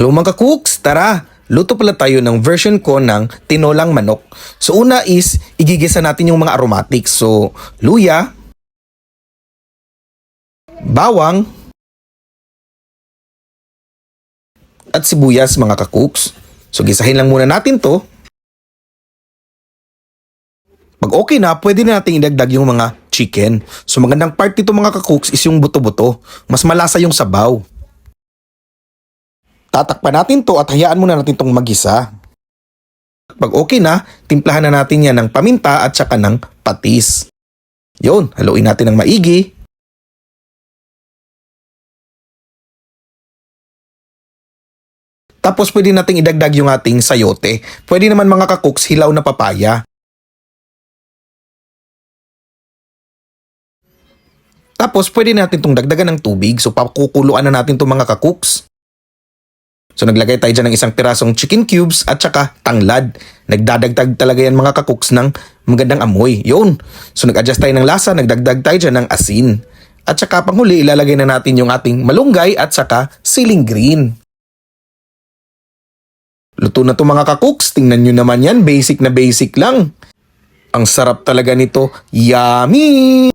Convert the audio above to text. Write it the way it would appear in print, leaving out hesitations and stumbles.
Hello mga cooks, tara! Luto pala tayo ng version ko ng tinolang manok. So una is, igigisa natin yung mga aromatics. So, luya, bawang, at sibuyas mga ka-cooks. So gisahin lang muna natin to. Pag okay na, pwede na natin idagdag yung mga chicken. So magandang part dito mga ka-cooks is yung buto-buto. Mas malasa yung sabaw. Tatakpan natin to at hayaan muna natin tong magisa. Pag okay na, timplahan na natin yan ng paminta at saka ng patis. Yun, haluin natin ng maigi. Tapos pwede nating idagdag yung ating sayote. Pwede naman mga ka-cooks hilaw na papaya. Tapos pwede natin itong dagdagan ng tubig. So pakukuluan na natin itong mga ka-cooks. So naglagay tayo dyan ng isang pirasong chicken cubes at saka tanglad. Nagdadagdag talaga yan mga ka-cooks ng magandang amoy. Yun. So nag-adjust tayo ng lasa, nagdagdag tayo dyan ng asin. At saka panghuli, ilalagay na natin yung ating malunggay at saka siling green. Luto na to mga ka-cooks. Tingnan nyo naman yan. Basic na basic lang. Ang sarap talaga nito. Yummy!